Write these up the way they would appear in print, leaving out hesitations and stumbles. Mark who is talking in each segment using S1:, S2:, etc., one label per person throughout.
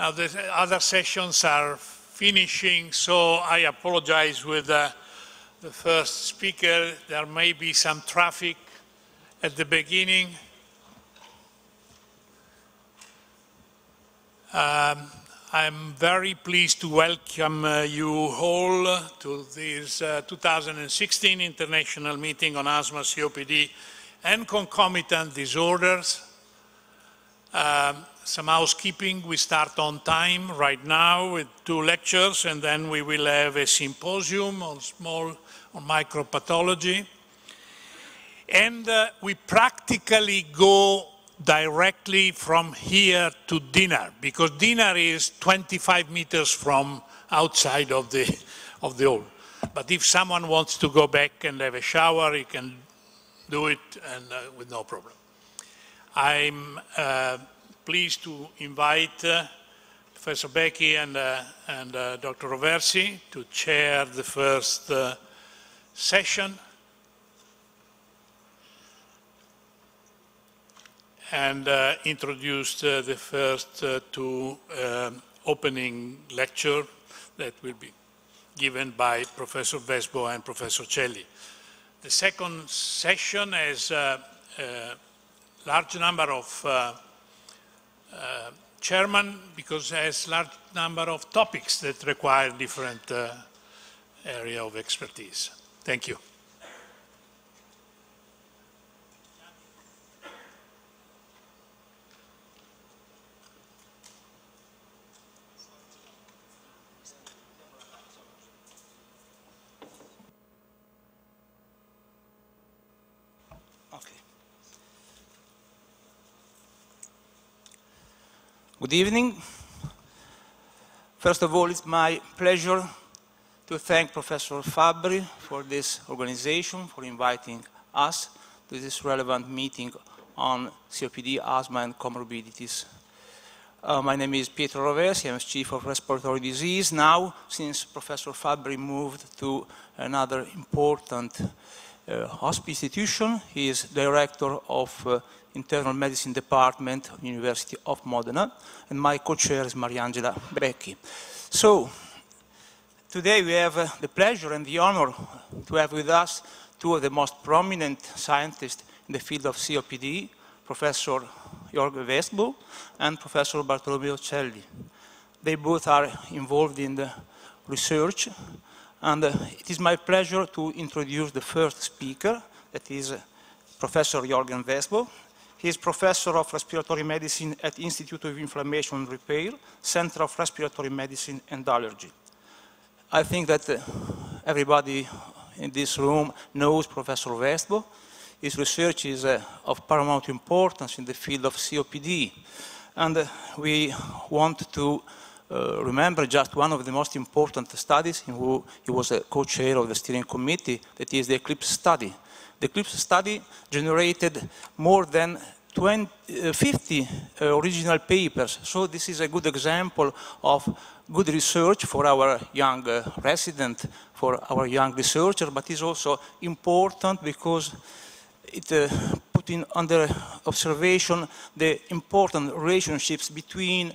S1: Now the other sessions are finishing, so I apologize with the first speaker. There may be some traffic at the beginning. I'm very pleased to welcome you all to this 2016 International Meeting on Asthma, COPD and Concomitant Disorders. Some housekeeping. We start on time right now with 2 lectures, and then we will have a symposium on micropathology. And we practically go directly from here to dinner, because dinner is 25 meters from outside of the hall. But if someone wants to go back and have a shower, he can do it and with no problem. I'm pleased to invite Professor Becchi and Dr. Roversi to chair the first session, and introduce the first 2 opening lecture that will be given by Professor Vestbo and Professor Celli. The second session has a large number of chairmen, because it has a large number of topics that require different area of expertise. Thank you.
S2: Good evening. First of all, it's my pleasure to thank Professor Fabbri for this organization, for inviting us to this relevant meeting on COPD, asthma, and comorbidities. My name is Pietro Roversi. I'm Chief of Respiratory Disease. Now, since Professor Fabbri moved to another important hospital institution, he is Director of Internal Medicine Department, University of Modena, and my co-chair is Mariangela Becchi. So, today we have the pleasure and the honor to have with us 2 of the most prominent scientists in the field of COPD, Professor Jorgen Vestbo and Professor Bartolomeo Celli. They both are involved in the research, and it is my pleasure to introduce the first speaker, that is Professor Jorgen Vestbo. He is Professor of Respiratory Medicine at Institute of Inflammation and Repair, Center of Respiratory Medicine and Allergy. I think that everybody in this room knows Professor Vestbo. His research is of paramount importance in the field of COPD. And we want to remember just one of the most important studies in which he was a co-chair of the steering committee, that is the ECLIPSE study. The ECLIPSE study generated more than 50 original papers, so this is a good example of good research for our young resident, for our young researcher, but is also important because it put under observation the important relationships between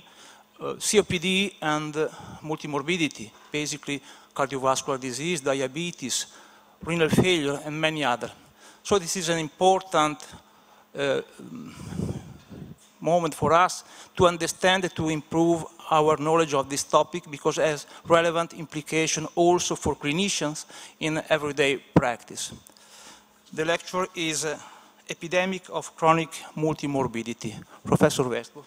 S2: COPD and multimorbidity, basically cardiovascular disease, diabetes, renal failure, and many others. So this is an important moment for us to understand, to improve our knowledge of this topic, because it has relevant implication also for clinicians in everyday practice. The lecture is Epidemic of Chronic Multimorbidity. Professor Vestbo.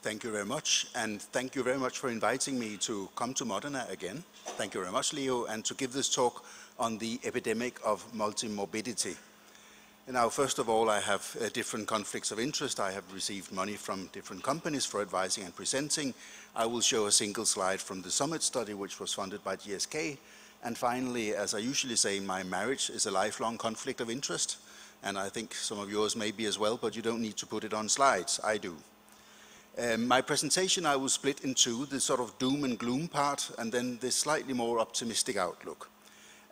S3: Thank you very much, and thank you very much for inviting me to come to Modena again. Thank you very much, Leo, and to give this talk on the epidemic of multimorbidity. Now, first of all, I have different conflicts of interest. I have received money from different companies for advising and presenting. I will show a single slide from the Summit study, which was funded by GSK. And finally, as I usually say, my marriage is a lifelong conflict of interest. And I think some of yours may be as well, but you don't need to put it on slides. I do. My presentation I will split in 2, the sort of doom and gloom part, and then the slightly more optimistic outlook.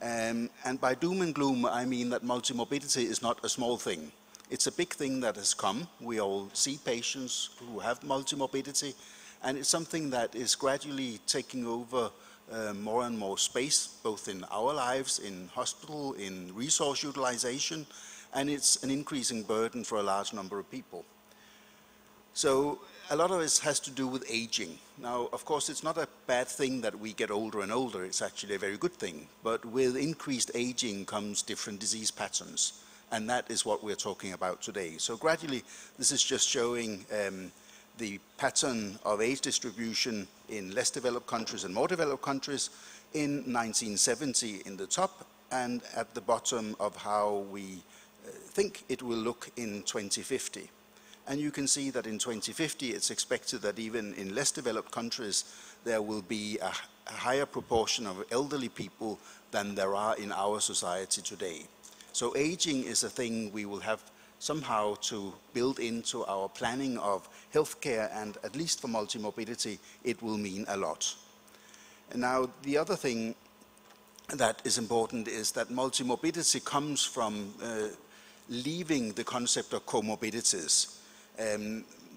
S3: And by doom and gloom, I mean that multimorbidity is not a small thing. It's a big thing that has come. We all see patients who have multimorbidity, and it's something that is gradually taking over more and more space, both in our lives, in hospital, in resource utilization, and it's an increasing burden for a large number of people. So a lot of it has to do with aging. Now, of course, it's not a bad thing that we get older and older. It's actually a very good thing. But with increased aging comes different disease patterns. And that is what we're talking about today. So gradually, this is just showing the pattern of age distribution in less developed countries and more developed countries in 1970 in the top, and at the bottom of how we think it will look in 2050. And you can see that in 2050, it's expected that even in less developed countries, there will be a higher proportion of elderly people than there are in our society today. So aging is a thing we will have somehow to build into our planning of healthcare, and at least for multimorbidity, it will mean a lot. And now, the other thing that is important is that multimorbidity comes from leaving the concept of comorbidities.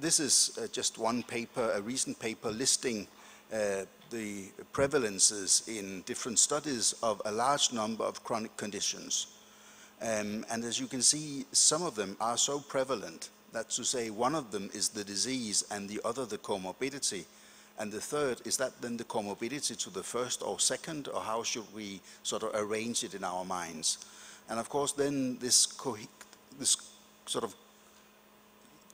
S3: This is just one paper, a recent paper listing the prevalences in different studies of a large number of chronic conditions. And as you can see, some of them are so prevalent that to say one of them is the disease and the other the comorbidity, and the third, is that then the comorbidity to the first or second, or how should we sort of arrange it in our minds? And of course then this sort of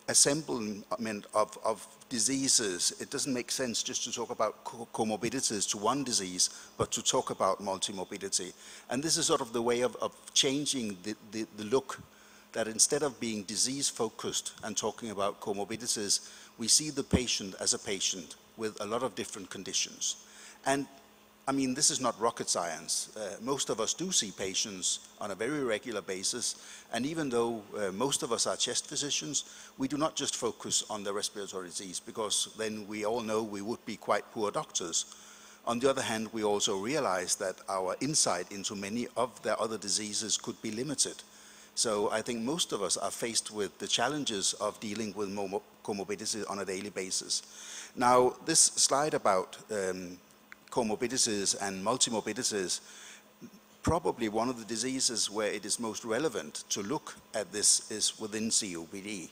S3: assemblement of diseases, it doesn't make sense just to talk about comorbidities to one disease, but to talk about multimorbidity. And this is sort of the way of changing the look, that instead of being disease-focused and talking about comorbidities, we see the patient as a patient with a lot of different conditions. And I mean, this is not rocket science. Most of us do see patients on a very regular basis, and even though most of us are chest physicians, we do not just focus on the respiratory disease, because then we all know we would be quite poor doctors. On the other hand, we also realize that our insight into many of the other diseases could be limited. So I think most of us are faced with the challenges of dealing with comorbidity on a daily basis. Now, this slide about comorbidities and multimorbidities, probably one of the diseases where it is most relevant to look at this is within COPD,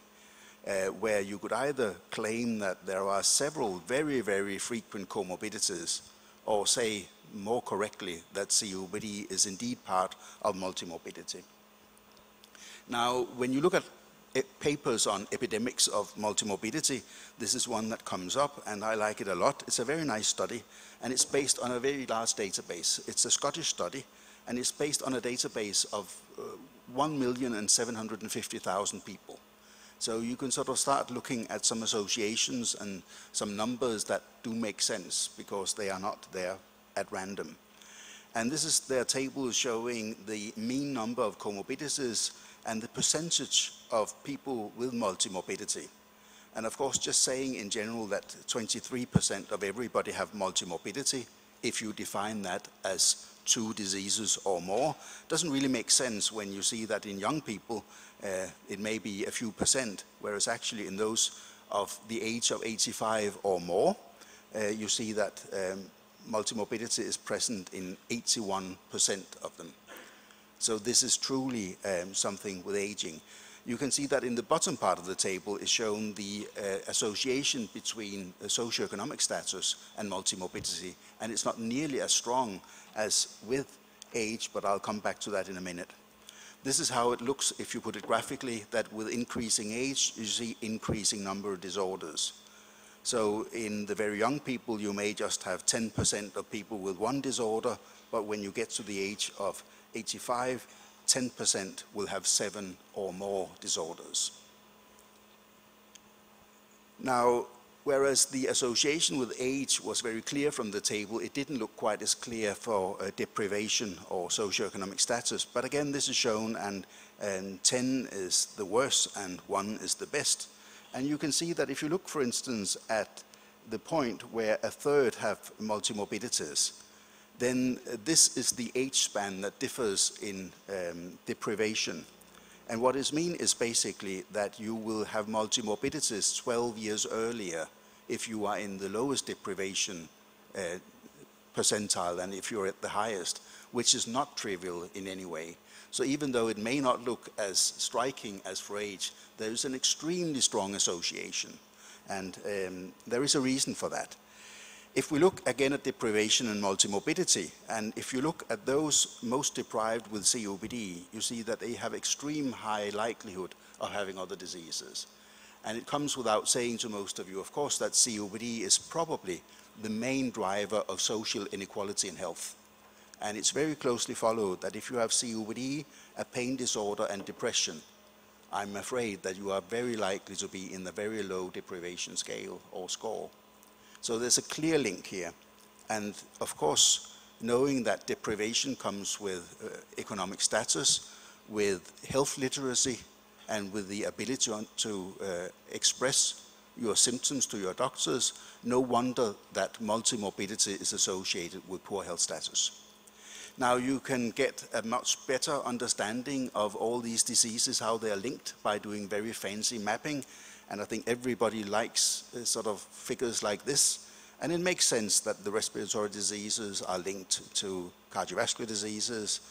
S3: where you could either claim that there are several very, very frequent comorbidities, or say more correctly that COPD is indeed part of multimorbidity. Now, when you look at papers on epidemics of multimorbidity, this is one that comes up, and I like it a lot. It's a very nice study, and it's based on a very large database. It's a Scottish study, and it's based on a database of 1,750,000 people. So you can sort of start looking at some associations and some numbers that do make sense, because they are not there at random. And this is their table showing the mean number of comorbidities and the percentage of people with multimorbidity. And of course, just saying in general that 23% of everybody have multimorbidity, if you define that as 2 diseases or more, doesn't really make sense when you see that in young people, it may be a few percent, whereas actually in those of the age of 85 or more, you see that multimorbidity is present in 81% of them. So this is truly something with aging. You can see that in the bottom part of the table is shown the association between socioeconomic status and multimorbidity, and it's not nearly as strong as with age, but I'll come back to that in a minute. This is how it looks if you put it graphically, that with increasing age, you see increasing number of disorders. So in the very young people, you may just have 10% of people with one disorder, but when you get to the age of 85, 10% will have 7 or more disorders. Now, whereas the association with age was very clear from the table, it didn't look quite as clear for deprivation or socioeconomic status. But again, this is shown, and 10 is the worst and 1 is the best. And you can see that if you look, for instance, at the point where a third have multimorbidities, then this is the age span that differs in deprivation. And what it means is basically that you will have multimorbidities 12 years earlier if you are in the lowest deprivation percentile than if you're at the highest, which is not trivial in any way. So even though it may not look as striking as for age, there is an extremely strong association. And there is a reason for that. If we look again at deprivation and multimorbidity, and if you look at those most deprived with COPD, you see that they have extreme high likelihood of having other diseases. And it comes without saying to most of you, of course, that COPD is probably the main driver of social inequality in health. And it's very closely followed that if you have COPD, a pain disorder, and depression, I'm afraid that you are very likely to be in the very low deprivation scale or score. So there's a clear link here. And of course, knowing that deprivation comes with economic status, with health literacy, and with the ability to express your symptoms to your doctors, no wonder that multimorbidity is associated with poor health status. Now you can get a much better understanding of all these diseases, how they are linked, by doing very fancy mapping. And I think everybody likes sort of figures like this. And it makes sense that the respiratory diseases are linked to cardiovascular diseases,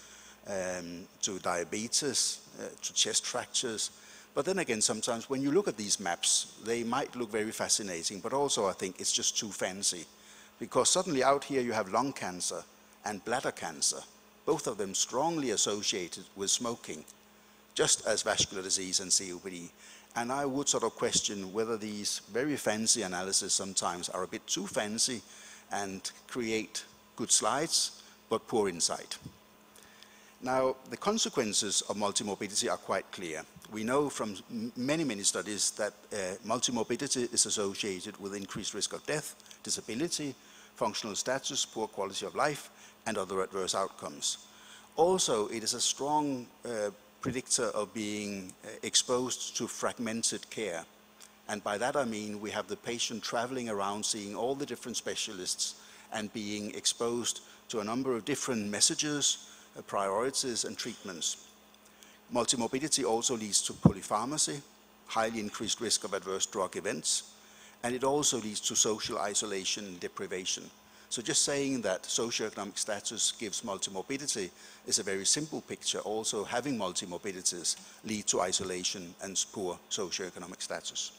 S3: to diabetes, to chest fractures. But then again, sometimes when you look at these maps, they might look very fascinating, but also I think it's just too fancy. Because suddenly out here you have lung cancer and bladder cancer, both of them strongly associated with smoking, just as vascular disease and COPD. And I would sort of question whether these very fancy analyses sometimes are a bit too fancy and create good slides, but poor insight. Now, the consequences of multimorbidity are quite clear. We know from many, many studies that multimorbidity is associated with increased risk of death, disability, functional status, poor quality of life, and other adverse outcomes. Also, it is a strong predictor of being exposed to fragmented care. And by that I mean we have the patient traveling around seeing all the different specialists and being exposed to a number of different messages, priorities, and treatments. Multimorbidity also leads to polypharmacy, highly increased risk of adverse drug events, and it also leads to social isolation and deprivation. So just saying that socioeconomic status gives multimorbidity is a very simple picture. Also, having multimorbidities lead to isolation and poor socioeconomic status.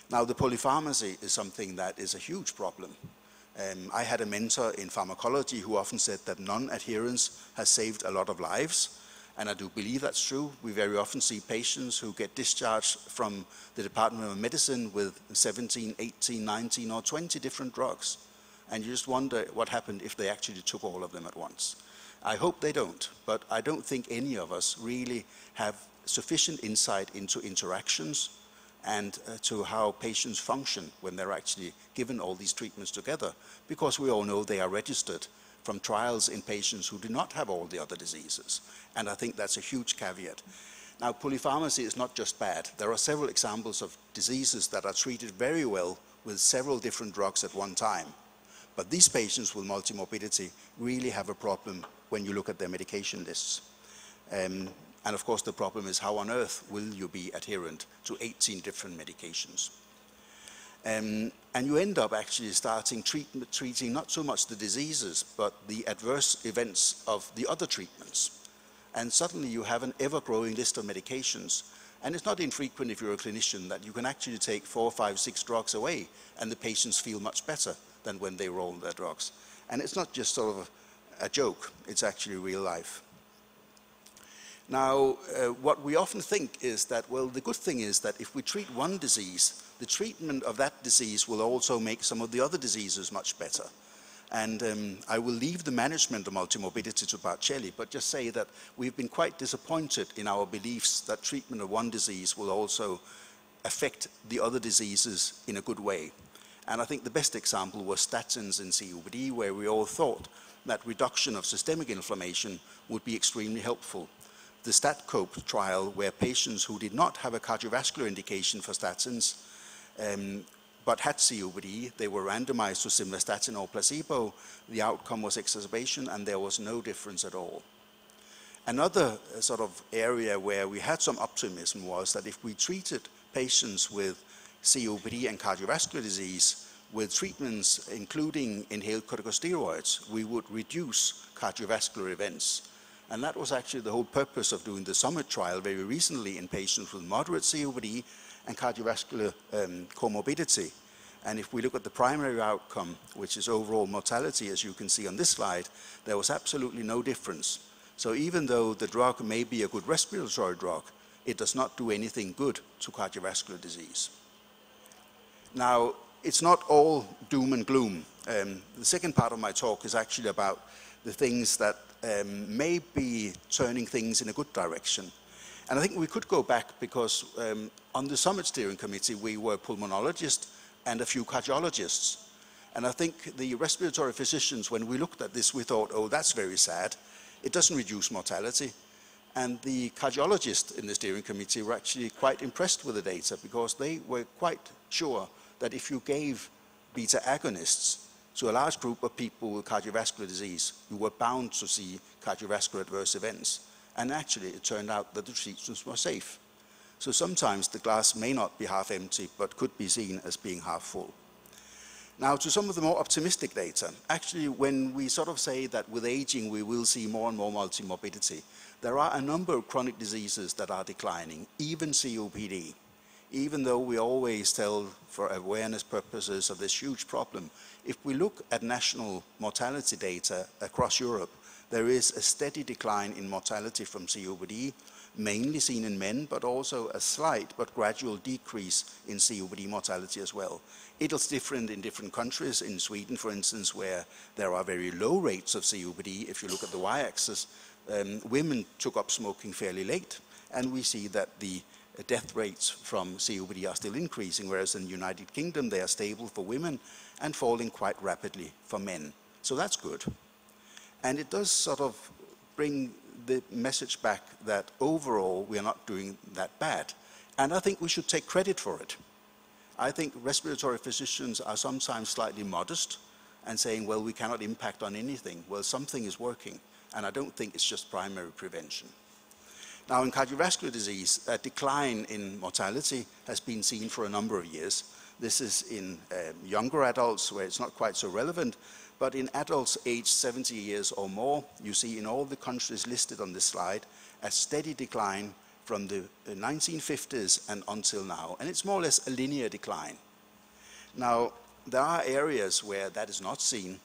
S3: Now, the polypharmacy is something that is a huge problem. I had a mentor in pharmacology who often said that non-adherence has saved a lot of lives. And I do believe that's true. We very often see patients who get discharged from the Department of Medicine with 17, 18, 19, or 20 different drugs. And you just wonder what happened if they actually took all of them at once. I hope they don't, but I don't think any of us really have sufficient insight into interactions and to how patients function when they're actually given all these treatments together, because we all know they are registered from trials in patients who do not have all the other diseases. And I think that's a huge caveat. Now, polypharmacy is not just bad. There are several examples of diseases that are treated very well with several different drugs at one time. But these patients with multimorbidity really have a problem when you look at their medication lists. And of course, the problem is how on earth will you be adherent to 18 different medications? And you end up actually starting treating not so much the diseases, but the adverse events of the other treatments. And suddenly you have an ever-growing list of medications. And it's not infrequent if you're a clinician that you can actually take 4, 5, 6 drugs away and the patients feel much better than when they were on their drugs. And it's not just sort of a joke, it's actually real life. Now, what we often think is that, well, the good thing is that if we treat one disease, the treatment of that disease will also make some of the other diseases much better. And I will leave the management of multimorbidity to Barcelli, but just say that we've been quite disappointed in our beliefs that treatment of one disease will also affect the other diseases in a good way. And I think the best example was statins in COPD, where we all thought that reduction of systemic inflammation would be extremely helpful. The StatCope trial, where patients who did not have a cardiovascular indication for statins, but had COPD, they were randomized to simvastatin or placebo. The outcome was exacerbation, and there was no difference at all. Another sort of area where we had some optimism was that if we treated patients with COPD and cardiovascular disease with treatments including inhaled corticosteroids, we would reduce cardiovascular events. And that was actually the whole purpose of doing the SUMMIT trial very recently in patients with moderate COPD and cardiovascular comorbidity. And if we look at the primary outcome, which is overall mortality, as you can see on this slide, there was absolutely no difference. So even though the drug may be a good respiratory drug, it does not do anything good to cardiovascular disease. Now, it's not all doom and gloom. The second part of my talk is actually about the things that may be turning things in a good direction. And I think we could go back because on the Summit Steering Committee, we were pulmonologists and a few cardiologists. And I think the respiratory physicians, when we looked at this, we thought, oh, that's very sad. It doesn't reduce mortality. And the cardiologists in the steering committee were actually quite impressed with the data because they were quite sure that if you gave beta agonists to a large group of people with cardiovascular disease, you were bound to see cardiovascular adverse events. And actually, it turned out that the treatments were safe. So sometimes the glass may not be half empty, but could be seen as being half full. Now, to some of the more optimistic data, actually, when we sort of say that with aging we will see more and more multimorbidity, there are a number of chronic diseases that are declining, even COPD. Even though we always tell for awareness purposes of this huge problem, if we look at national mortality data across Europe, there is a steady decline in mortality from COPD, mainly seen in men, but also a slight but gradual decrease in COPD mortality as well. It's different in different countries. In Sweden, for instance, where there are very low rates of COPD, if you look at the y-axis, women took up smoking fairly late, and we see that the death rates from COPD are still increasing, whereas in the United Kingdom they are stable for women and falling quite rapidly for men. So that's good. And it does sort of bring the message back that overall we are not doing that bad. And I think we should take credit for it. I think respiratory physicians are sometimes slightly modest and saying, well, we cannot impact on anything. Well, something is working. And I don't think it's just primary prevention. Now, in cardiovascular disease, a decline in mortality has been seen for a number of years. This is in younger adults where it's not quite so relevant, but in adults aged 70 years or more, you see in all the countries listed on this slide, a steady decline from the 1950s and until now. And it's more or less a linear decline. Now, there are areas where that is not seen.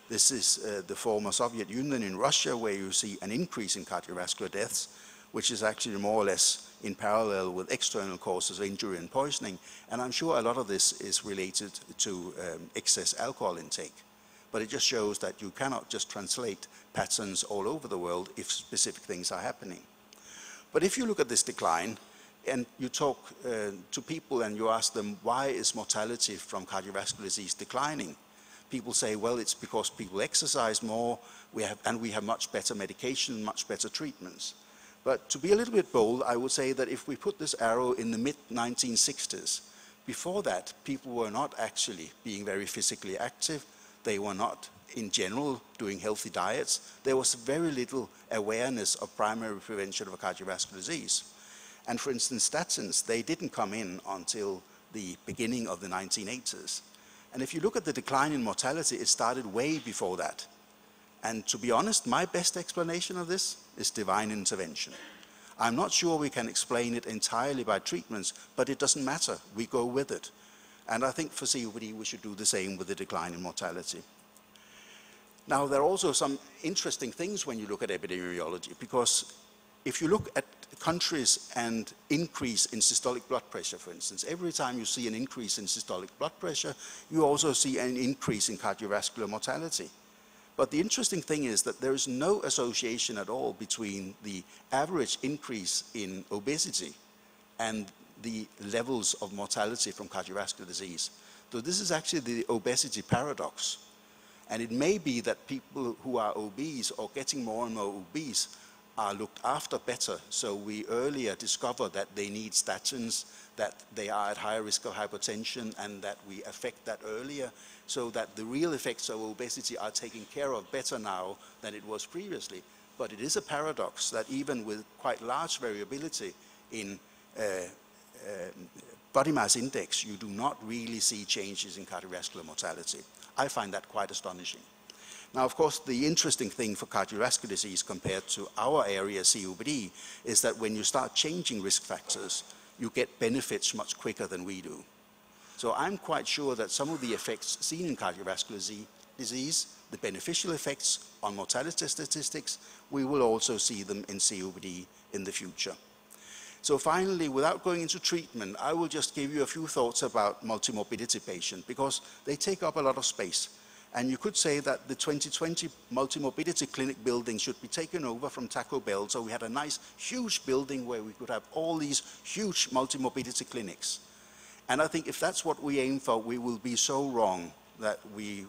S3: This is the former Soviet Union in Russia, where you see an increase in cardiovascular deaths, which is actually more or less in parallel with external causes of injury and poisoning. And I'm sure a lot of this is related to excess alcohol intake. But it just shows that you cannot just translate patterns all over the world if specific things are happening. But if you look at this decline, and you talk to people and you ask them, why is mortality from cardiovascular disease declining? People say, well, it's because people exercise more, we have much better medication, much better treatments. But to be a little bit bold, I would say that if we put this arrow in the mid-1960s, before that, people were not actually being very physically active. They were not, in general, doing healthy diets. There was very little awareness of primary prevention of cardiovascular disease. And for instance, statins, they didn't come in until the beginning of the 1980s. And if you look at the decline in mortality, it started way before that. And to be honest, my best explanation of this is divine intervention. I'm not sure we can explain it entirely by treatments, but it doesn't matter. We go with it. And I think for COPD, we should do the same with the decline in mortality. Now, there are also some interesting things when you look at epidemiology, because if you look at countries and increase in systolic blood pressure, for instance, every time you see an increase in systolic blood pressure, you also see an increase in cardiovascular mortality. But the interesting thing is that there is no association at all between the average increase in obesity and the levels of mortality from cardiovascular disease. So this is actually the obesity paradox. And it may be that people who are obese or getting more and more obese are looked after better. So we earlier discover that they need statins, that they are at higher risk of hypertension, and that we affect that earlier, so that the real effects of obesity are taken care of better now than it was previously. But it is a paradox that even with quite large variability in body mass index, you do not really see changes in cardiovascular mortality. I find that quite astonishing. Now, of course, the interesting thing for cardiovascular disease compared to our area, COPD, is that when you start changing risk factors, you get benefits much quicker than we do. So I'm quite sure that some of the effects seen in cardiovascular disease, the beneficial effects on mortality statistics, we will also see them in COPD in the future. So finally, without going into treatment, I will just give you a few thoughts about multimorbidity patients, because they take up a lot of space. And you could say that the 2020 multimorbidity clinic building should be taken over from Taco Bell, so we had a nice, huge building where we could have all these huge multimorbidity clinics. And I think if that's what we aim for, we will be so wrong that we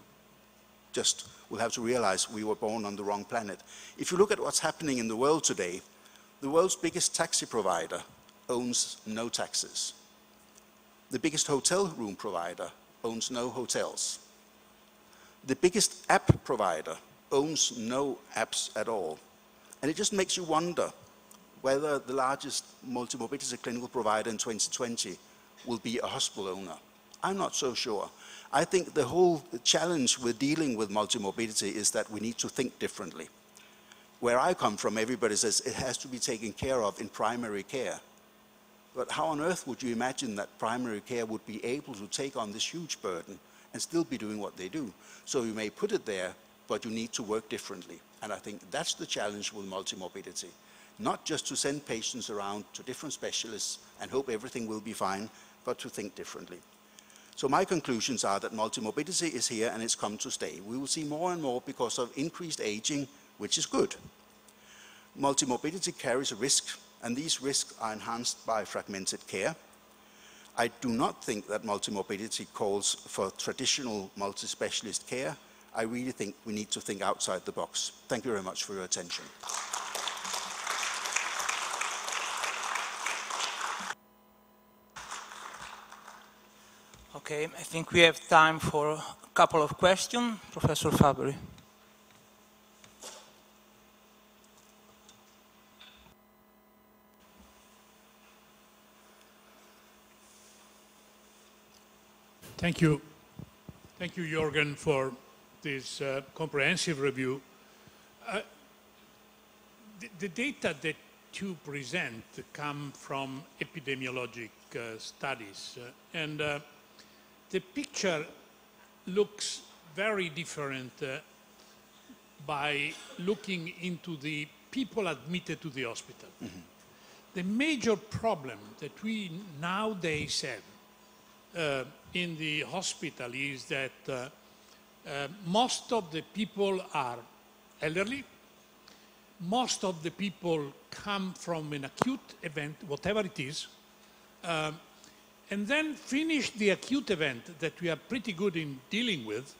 S3: just will have to realize we were born on the wrong planet. If you look at what's happening in the world today, the world's biggest taxi provider owns no taxis. The biggest hotel room provider owns no hotels. The biggest app provider owns no apps at all. And it just makes you wonder whether the largest multimorbidity clinical provider in 2020 will be a hospital owner. I'm not so sure. I think the whole challenge with dealing with multimorbidity is that we need to think differently. Where I come from, everybody says it has to be taken care of in primary care. But how on earth would you imagine that primary care would be able to take on this huge burden and still be doing what they do? So you may put it there, but you need to work differently. And I think that's the challenge with multimorbidity. Not just to send patients around to different specialists and hope everything will be fine, but to think differently. So my conclusions are that multimorbidity is here and it's come to stay. We will see more and more because of increased aging, which is good. Multimorbidity carries a risk, and these risks are enhanced by fragmented care. I do not think that multimorbidity calls for traditional multi-specialist care. I really think we need to think outside the box. Thank you very much for your attention.
S2: Okay, I think we have time for a couple of questions. Professor Fabry.
S1: Thank you. Thank you, Jorgen, for this comprehensive review. The data that you present come from epidemiologic studies, and the picture looks very different by looking into the people admitted to the hospital. Mm-hmm. The major problem that we nowadays have in the hospital is that most of the people are elderly, most of the people come from an acute event, whatever it is, and then finish the acute event that we are pretty good in dealing with,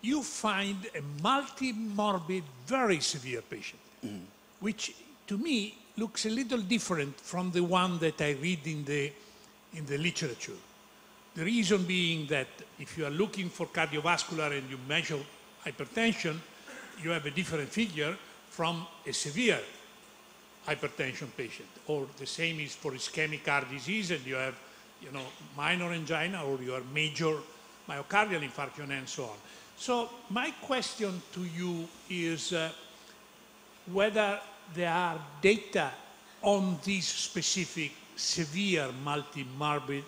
S1: you find a multi-morbid, very severe patient, which to me looks a little different from the one that I read in the literature. The reason being that if you are looking for cardiovascular and you measure hypertension, you have a different figure from a severe hypertension patient. Or the same is for ischemic heart disease, and you have, minor angina, or you have major myocardial infarction, and so on. So my question to you is whether there are data on these specific severe multimorbid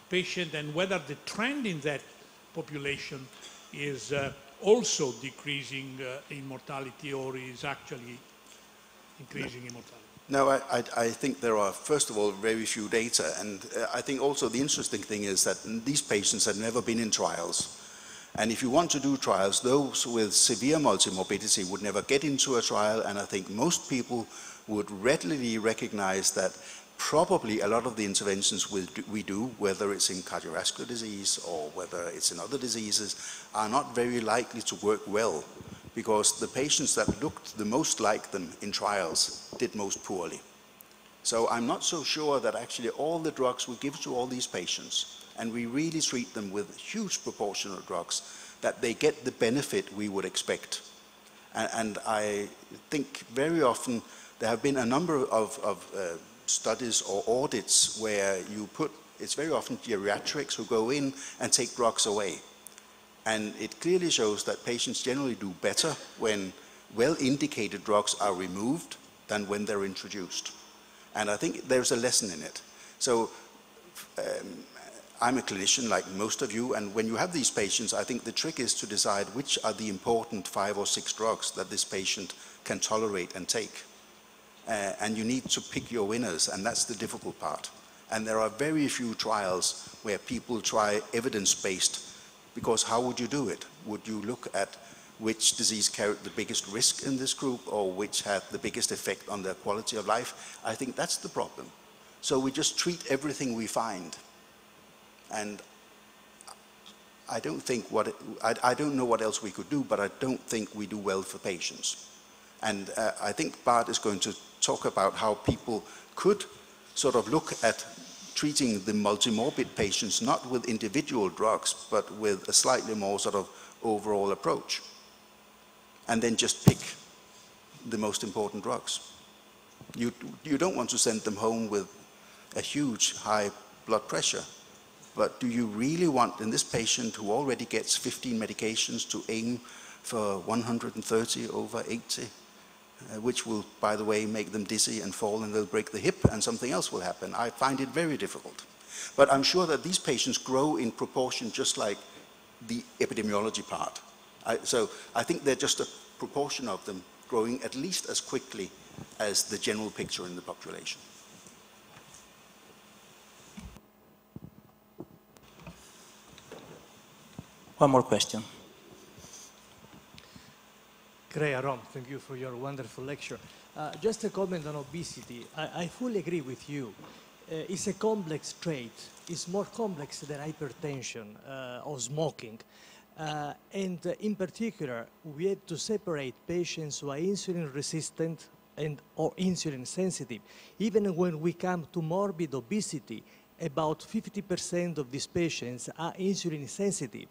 S1: patient, and whether the trend in that population is also decreasing in mortality, or is actually increasing in mortality.
S3: No, I think there are, first of all, very few data, and I think also the interesting thing is that these patients have never been in trials. And if you want to do trials, those with severe multimorbidity would never get into a trial, and I think most people would readily recognize that probably a lot of the interventions we do, whether it's in cardiovascular disease or whether it's in other diseases, are not very likely to work well, because the patients that looked the most like them in trials did most poorly. So I'm not so sure that actually all the drugs we give to all these patients, and we really treat them with huge proportion of drugs, that they get the benefit we would expect. And I think very often there have been a number of studies or audits where it's very often geriatrics who go in and take drugs away. And it clearly shows that patients generally do better when well-indicated drugs are removed than when they're introduced. And I think there's a lesson in it. So I'm a clinician like most of you, and when you have these patients, I think the trick is to decide which are the important 5 or 6 drugs that this patient can tolerate and take. And you need to pick your winners, and that's the difficult part. And there are very few trials where people try evidence-based, because how would you do it? Would you look at which disease carried the biggest risk in this group, or which had the biggest effect on their quality of life? I think that's the problem. So we just treat everything we find. And I don't think I don't know what else we could do, but I don't think we do well for patients. And I think Bart is going to talk about how people could sort of look at treating the multimorbid patients, not with individual drugs, but with a slightly more sort of overall approach. And then just pick the most important drugs. You don't want to send them home with a huge high blood pressure, but do you really want, in this patient who already gets 15 medications, to aim for 130 over 80? Which will, by the way, make them dizzy and fall, and they'll break the hip and something else will happen. I find it very difficult. But I'm sure that these patients grow in proportion just like the epidemiology part. So I think they're just a proportion of them growing at least as quickly as the general picture in the population.
S2: One more question.
S4: Great, Ron, thank you for your wonderful lecture. Just a comment on obesity. I fully agree with you. It's a complex trait. It's more complex than hypertension or smoking. And in particular, we have to separate patients who are insulin resistant or insulin sensitive. Even when we come to morbid obesity, about 50% of these patients are insulin sensitive.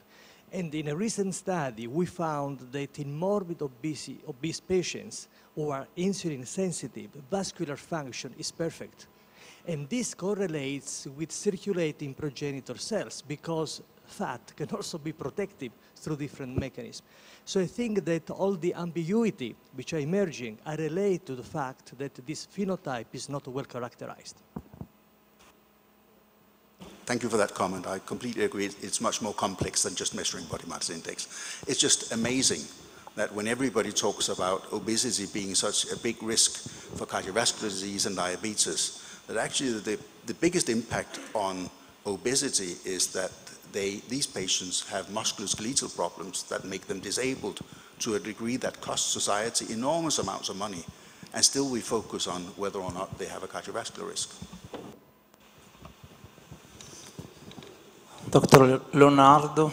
S4: And in a recent study, we found that in morbid obese patients who are insulin sensitive, vascular function is perfect. And this correlates with circulating progenitor cells, because fat can also be protective through different mechanisms. So I think that all the ambiguity which are emerging are related to the fact that this phenotype is not well characterized.
S3: Thank you for that comment. I completely agree. It's much more complex than just measuring body mass index. It's just amazing that when everybody talks about obesity being such a big risk for cardiovascular disease and diabetes, that actually the biggest impact on obesity is that these patients have musculoskeletal problems that make them disabled to a degree that costs society enormous amounts of money. And still we focus on whether or not they have a cardiovascular risk.
S2: Dr. Leonardo.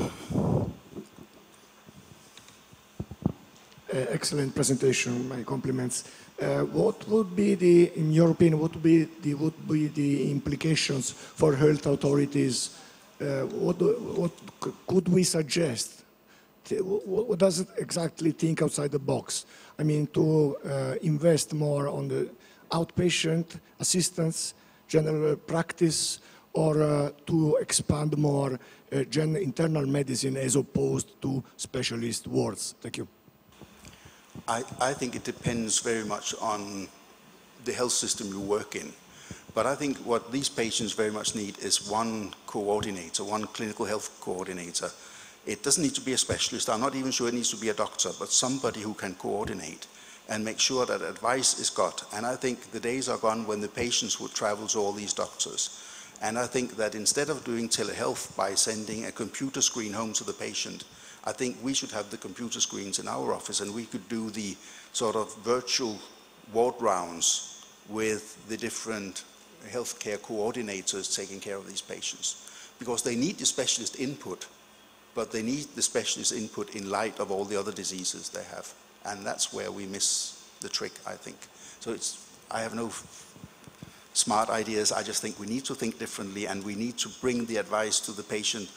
S5: Excellent presentation, my compliments. What would be in your opinion, what would be the implications for health authorities? What could we suggest? What does it exactly think outside the box? I mean, to invest more on the outpatient assistance, general practice, or to expand more internal medicine as opposed to specialist wards? Thank you.
S3: I think it depends very much on the health system you work in. But I think what these patients very much need is one coordinator, one clinical health coordinator. It doesn't need to be a specialist. I'm not even sure it needs to be a doctor, but somebody who can coordinate and make sure that advice is got. And I think the days are gone when the patients would travel to all these doctors. And I think that instead of doing telehealth by sending a computer screen home to the patient, I think we should have the computer screens in our office, and we could do the sort of virtual ward rounds with the different healthcare coordinators taking care of these patients. Because they need the specialist input, but they need the specialist input in light of all the other diseases they have. And that's where we miss the trick, I think. So I have no smart ideas. I just think we need to think differently, and we need to bring the advice to the patient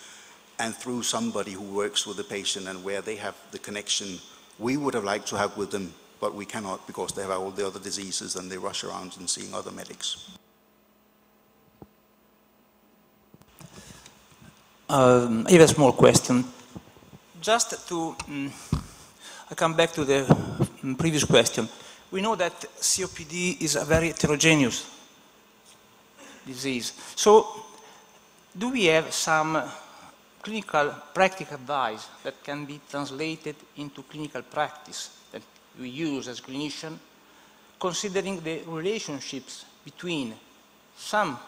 S3: and through somebody who works with the patient and where they have the connection we would have liked to have with them, but we cannot because they have all the other diseases and they rush around and seeing other medics.
S2: I have a small question. Just to I come back to the previous question. We know that COPD is a very heterogeneous disease. So, do we have some clinical practical advice that can be translated into clinical practice that we use as clinicians, considering the relationships between some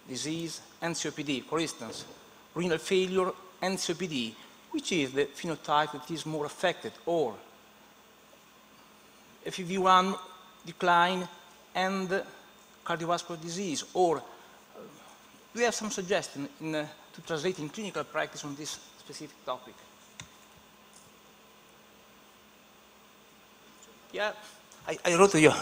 S2: disease and COPD? For instance, renal failure and COPD, which is the phenotype that is more affected, or FEV1 decline and cardiovascular disease, or do you have some suggestion to translate in clinical practice on this specific topic? Yeah, I wrote to you.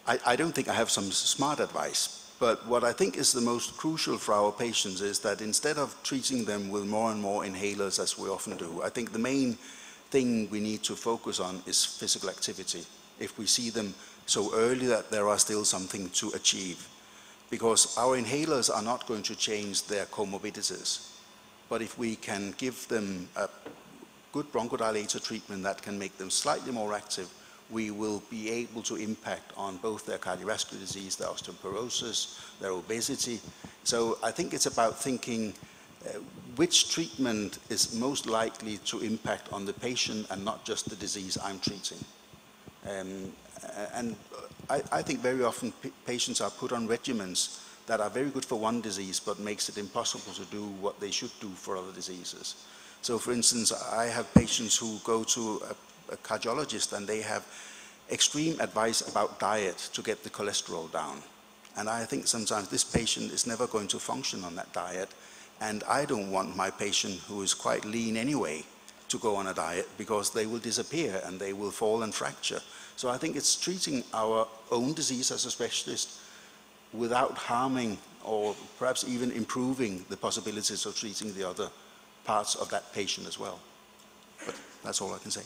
S3: I don't think I have some smart advice, but what I think is the most crucial for our patients is that instead of treating them with more and more inhalers, as we often do, I think the main thing we need to focus on is physical activity. If we see them so early that there are still something to achieve. Because our inhalers are not going to change their comorbidities. But if we can give them a good bronchodilator treatment that can make them slightly more active, we will be able to impact on both their cardiovascular disease, their osteoporosis, their obesity. So I think it's about thinking which treatment is most likely to impact on the patient and not just the disease I'm treating. And I think very often patients are put on regimens that are very good for one disease but makes it impossible to do what they should do for other diseases. So for instance, I have patients who go to a cardiologist and they have extreme advice about diet to get the cholesterol down. And I think sometimes this patient is never going to function on that diet, and I don't want my patient who is quite lean anyway to go on a diet because they will disappear and they will fall and fracture. So I think it's treating our own disease as a specialist without harming or perhaps even improving the possibilities of treating the other parts of that patient as well. But that's all I can say.